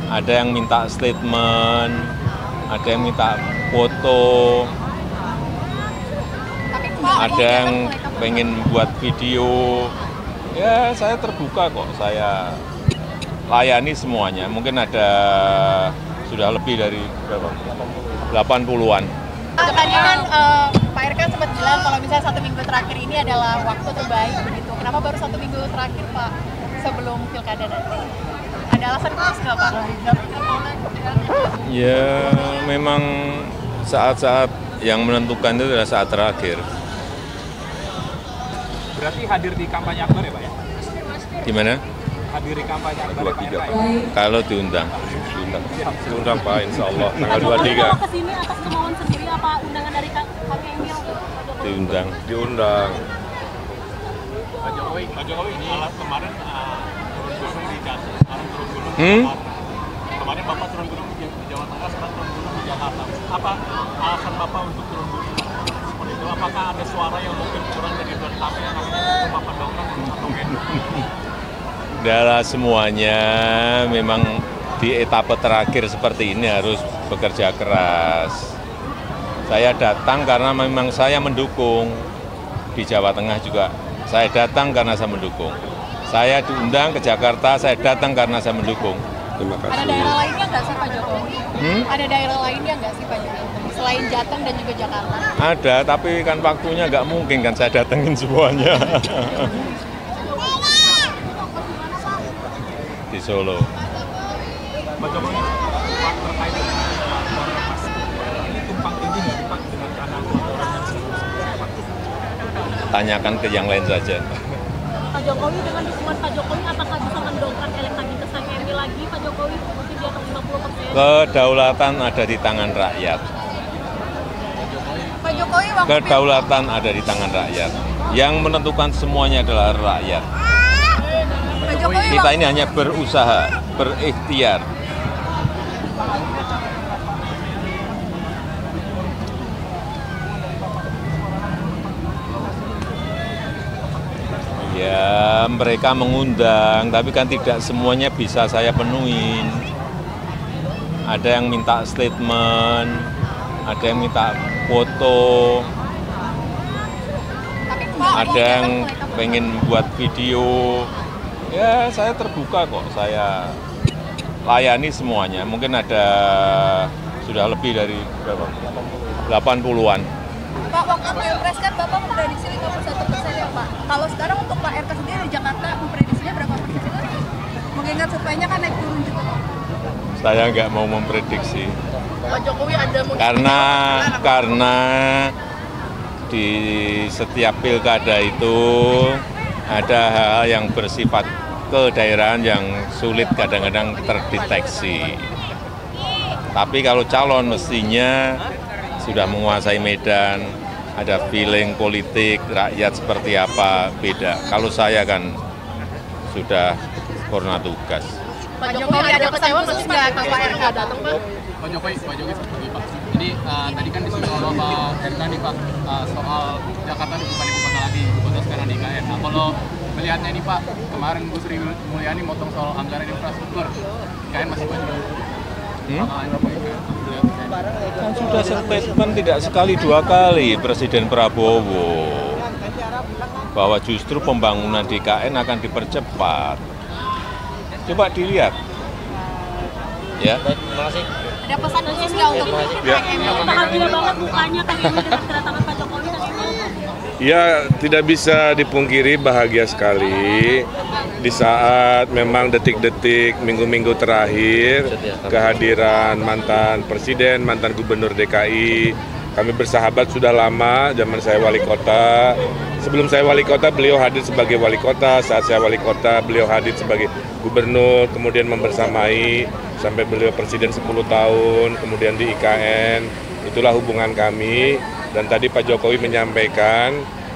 ada yang minta statement, ada yang minta foto, ada yang pengen buat video. Ya saya terbuka kok, saya layani semuanya. Mungkin ada sudah lebih dari berapa? 80-an. Tadi kan Pak RK sempat bilang kalau misalnya 1 minggu terakhir ini adalah waktu terbaik begitu. Kenapa baru 1 minggu terakhir Pak sebelum pilkada nanti? Ada alasan khusus nggak Pak? Ya memang saat-saat yang menentukan itu adalah saat terakhir. Berarti hadir di kampanye akbar ya Pak ya? Gimana? Hadir di kampanye akbar ya Pak RK ya? Kalau diundang. Diundang Pak, insya Allah tanggal 23. Kalau kesini atas kemauan sendiri apa undangan dari Kang Emil? Diundang. Diundang. Pak Jokowi ini kemarin turun gunung di Jakarta, sekarang turun gunung kemarin Bapak turun gunung di Jawa Tengah, sekarang turun gunung di Jakarta. Apa alasan Bapak untuk turun gunung seperti itu? Apakah ada suara yang mungkin kurang dari Bertapa yang akhirnya Bapak dongkrak atau Dalam semuanya memang di etapa terakhir seperti ini harus bekerja keras. Saya datang karena memang saya mendukung. Di Jawa Tengah juga saya datang karena saya mendukung. Saya diundang ke Jakarta, saya datang karena saya mendukung. Terima Ada kasih. daerah lainnya nggak sih Pak Jokowi? Ada daerah lainnya nggak sih Pak Jokowi? Selain Jateng dan juga Jakarta? Ada, tapi kan waktunya nggak mungkin kan saya datengin semuanya. Di Solo. Pak Jokowi Pak terkait dengan lapor Mas ini tumpang tindih nggak Pak dengan kanan laporan yang sebelumnya Pak? Tanyakan ke yang lain saja. Pak Jokowi dengan dukungan Pak Jokowi apakah bisa mendongkrak elektabilitas Kang Emil lagi Pak Jokowi mungkin di atas 50%? Kedaulatan ada di tangan rakyat. Pak Jokowi waktu Kedaulatan ada di tangan rakyat. Yang menentukan semuanya adalah rakyat. Pak Jokowi Kita ini hanya berusaha, berikhtiar. Ya, mereka mengundang, tapi kan tidak semuanya bisa saya penuhin. Ada yang minta statement, ada yang minta foto, ada yang pengen buat video. Ya, saya terbuka kok, saya layani semuanya. Mungkin ada sudah lebih dari berapa? 80-an. Pak, waktu Pilpres kan Bapak memprediksi 51% ya Pak. Kalau sekarang untuk Pak RK sendiri di Jakarta memprediksinya berapa persen? Mengingat surveinya kan naik turun juga. Saya nggak mau memprediksi. Pak Jokowi ada mungkin Karena di setiap pilkada itu ada hal-hal yang bersifat kedaerahan yang sulit kadang-kadang terdeteksi. Tapi kalau calon mestinya sudah menguasai medan, ada feeling politik, rakyat seperti apa, beda. Kalau saya kan sudah purna tugas. Pak Jokowi ada kecewa nggak kalau Pak RK datang Pak? Pak Jokowi seperti Pak. Ini tadi kan disinggung oleh Pak RK nih Pak soal Jakarta bukan ibu kota lagi, ibu kota sekarang di IKN. Nah kalau melihatnya ini Pak, kemarin Bu Sri Mulyani motong soal anggaran infrastruktur, IKN masih banyak. Kan sudah statement tidak sekali dua kali Presiden Prabowo bahwa justru pembangunan di IKN akan dipercepat. Coba dilihat. Ya. Ada pesan khusus nggak untuk Kang Emil? Bahagia banget mukanya Kang Emil dengan kedatangan Pak Jokowi Kang Emil. Ya, tidak bisa dipungkiri bahagia sekali di saat memang detik-detik, minggu-minggu terakhir kehadiran mantan Presiden, mantan Gubernur DKI. Kami bersahabat sudah lama, zaman saya wali kota. Sebelum saya wali kota, beliau hadir sebagai wali kota. Saat saya wali kota, beliau hadir sebagai gubernur, kemudian membersamai sampai beliau presiden 10 tahun, kemudian di IKN. Itulah hubungan kami. Dan tadi Pak Jokowi menyampaikan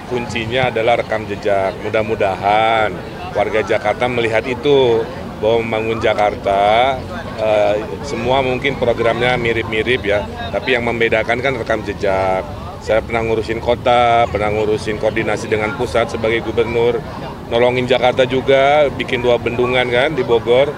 kuncinya adalah rekam jejak. Mudah-mudahan warga Jakarta melihat itu, bahwa membangun Jakarta semua mungkin programnya mirip-mirip ya, tapi yang membedakan kan rekam jejak. Saya pernah ngurusin kota, pernah ngurusin koordinasi dengan pusat sebagai gubernur, nolongin Jakarta juga, bikin 2 bendungan kan di Bogor.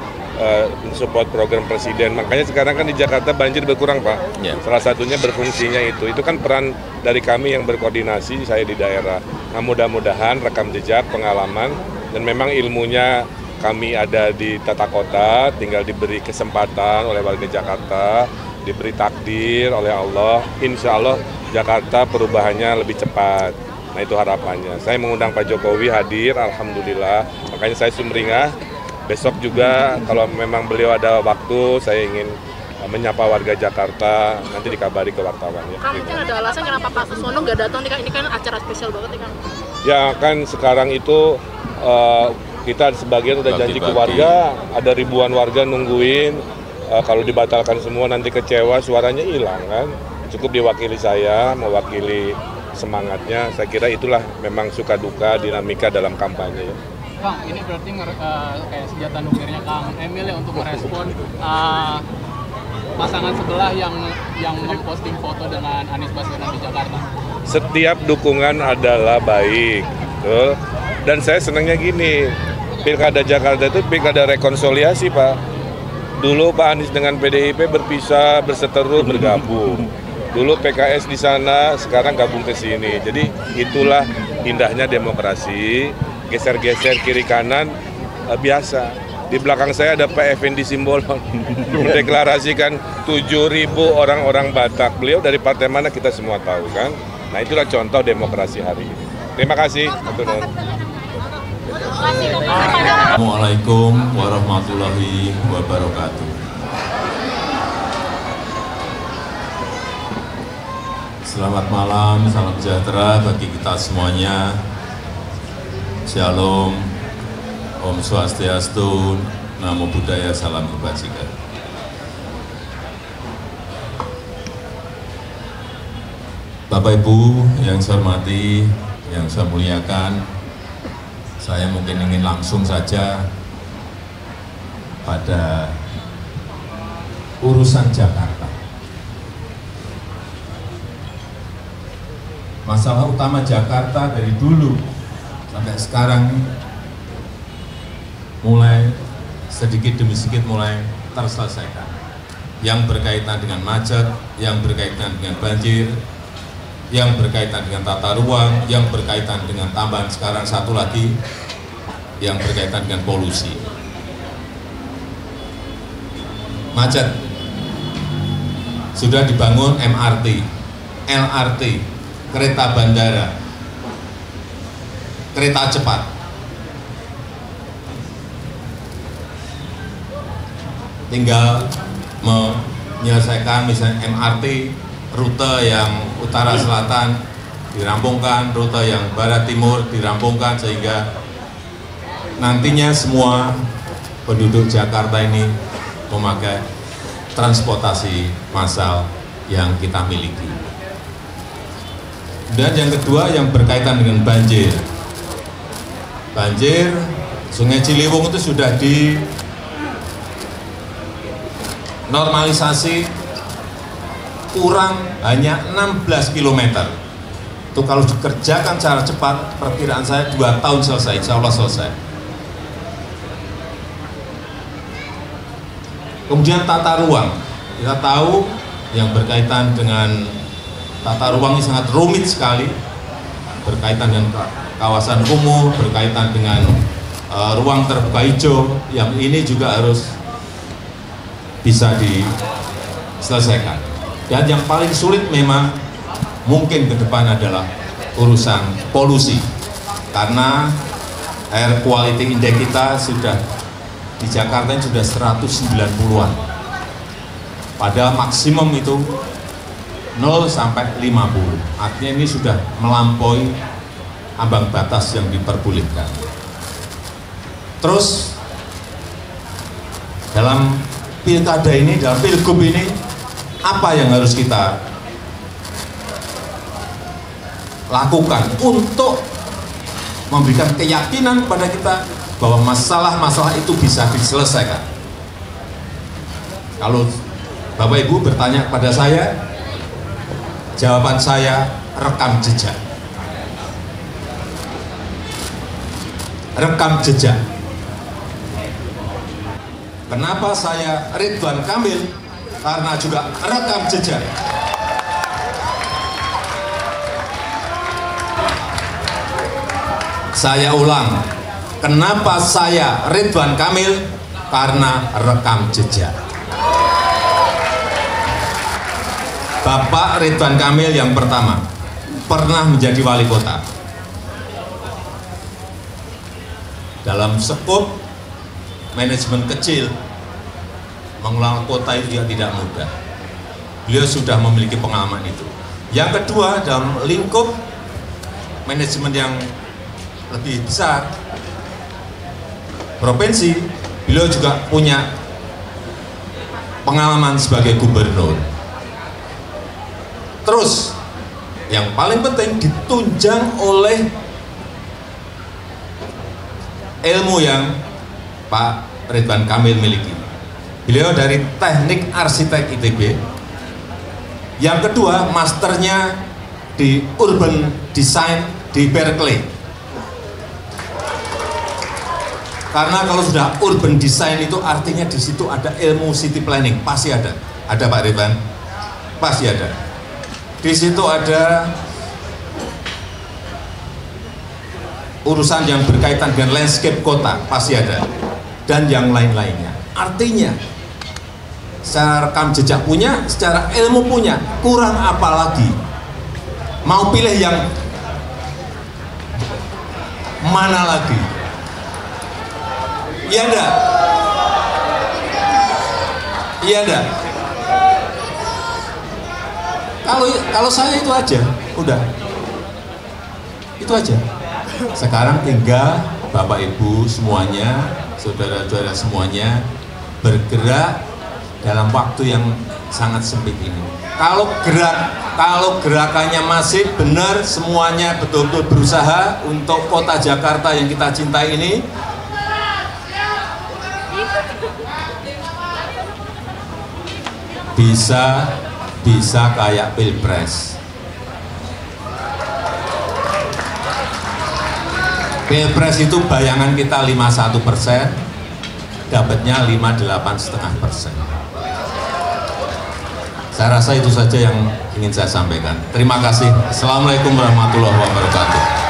mensupport program presiden. Makanya sekarang kan di Jakarta banjir berkurang, Pak. Ya. Salah satunya berfungsinya itu kan peran dari kami yang berkoordinasi, saya di daerah. Nah, mudah-mudahan rekam jejak, pengalaman, dan memang ilmunya kami ada di tata kota, tinggal diberi kesempatan oleh warga Jakarta, diberi takdir oleh Allah, insya Allah Jakarta perubahannya lebih cepat. Nah, itu harapannya. Saya mengundang Pak Jokowi hadir, alhamdulillah. Makanya saya sumringah. Besok juga kalau memang beliau ada waktu, saya ingin menyapa warga Jakarta, nanti dikabari ke wartawan ya. Kang, mungkin ada alasan kenapa Pak Suswono nggak datang nih Kang? Ini kan acara spesial banget nih Kang. Ya kan sekarang itu kita sebagian udah janji ke warga, ada ribuan warga nungguin. Kalau dibatalkan semua nanti kecewa, suaranya hilang kan. Cukup diwakili saya, mewakili semangatnya. Saya kira itulah memang suka duka dinamika dalam kampanye ya. Kang, ini berarti kayak senjata nukirnya Kang Emil ya untuk merespon pasangan sebelah yang memposting foto dengan Anies Baswedan di Jakarta. Setiap dukungan adalah baik, betul. Dan saya senangnya gini, Pilkada Jakarta itu pilkada rekonsiliasi, Pak. Dulu Pak Anies dengan PDIP berpisah, berseteru, bergabung. Dulu PKS di sana, sekarang gabung ke sini. Jadi itulah indahnya demokrasi. Geser-geser kiri kanan biasa. Di belakang saya ada Pak Effendi Simbolon mendeklarasikan 7.000 orang-orang Batak. Beliau dari partai mana kita semua tahu kan. Nah, itulah contoh demokrasi hari ini. Terima kasih. Assalamualaikum warahmatullahi wabarakatuh. Selamat malam, salam sejahtera bagi kita semuanya. Shalom, Om Swastiastu, Namo Buddhaya, Salam Kebajikan. Bapak Ibu yang saya hormati, yang saya muliakan, saya mungkin ingin langsung saja pada urusan Jakarta. Masalah utama Jakarta dari dulu sampai sekarang mulai sedikit demi sedikit mulai terselesaikan. Yang berkaitan dengan macet, yang berkaitan dengan banjir, yang berkaitan dengan tata ruang, yang berkaitan dengan tambahan sekarang satu lagi, yang berkaitan dengan polusi. Macet, sudah dibangun MRT, LRT, kereta bandara, kereta cepat. Tinggal menyelesaikan misalnya MRT, rute yang utara selatan dirampungkan, rute yang barat timur dirampungkan, sehingga nantinya semua penduduk Jakarta ini memakai transportasi massal yang kita miliki. Dan yang kedua yang berkaitan dengan banjir. Banjir Sungai Ciliwung itu sudah dinormalisasi kurang hanya 16 km. Itu kalau dikerjakan secara cepat, perkiraan saya 2 tahun selesai, insya Allah selesai. Kemudian tata ruang. Kita tahu yang berkaitan dengan tata ruang ini sangat rumit sekali, berkaitan dengan kawasan kumuh, berkaitan dengan ruang terbuka hijau, yang ini juga harus bisa diselesaikan. Dan yang paling sulit memang mungkin ke depan adalah urusan polusi, karena air quality index kita sudah di Jakarta ini sudah 190-an, padahal maksimum itu 0 sampai 50, artinya ini sudah melampaui ambang batas yang diperbolehkan. Terus dalam pilkada ini, dalam pilgub ini, apa yang harus kita lakukan untuk memberikan keyakinan kepada kita bahwa masalah-masalah itu bisa diselesaikan? Kalau Bapak Ibu bertanya kepada saya, jawaban saya rekam jejak. Rekam jejak. Kenapa saya Ridwan Kamil? Karena juga rekam jejak. Saya ulang, kenapa saya Ridwan Kamil? Karena rekam jejak. Bapak Ridwan Kamil yang pertama pernah menjadi wali kota. Dalam skop manajemen kecil, mengelola kota itu juga tidak mudah. Beliau sudah memiliki pengalaman itu. Yang kedua, dalam lingkup manajemen yang lebih besar, provinsi, beliau juga punya pengalaman sebagai gubernur. Terus, yang paling penting ditunjang oleh ilmu yang Pak Ridwan Kamil miliki. Beliau dari teknik arsitek ITB. Yang kedua, masternya di urban design di Berkeley. Karena kalau sudah urban design itu artinya di situ ada ilmu city planning, pasti ada. Ada Pak Ridwan? Pasti ada. Di situ ada urusan yang berkaitan dengan landscape kota, pasti ada. Dan yang lain-lainnya. Artinya, secara rekam jejak punya, secara ilmu punya, kurang apa lagi? Mau pilih yang mana lagi? Iya enggak? Iya enggak? Kalau saya itu aja, udah. Itu aja. Sekarang tinggal Bapak Ibu semuanya, saudara-saudara semuanya bergerak dalam waktu yang sangat sempit ini. Kalau gerakannya masih benar, semuanya betul-betul berusaha untuk kota Jakarta yang kita cintai ini, bisa kayak Pilpres. Pilpres itu bayangan kita 51%, dapatnya 58,5%. Saya rasa itu saja yang ingin saya sampaikan. Terima kasih. Assalamualaikum warahmatullahi wabarakatuh.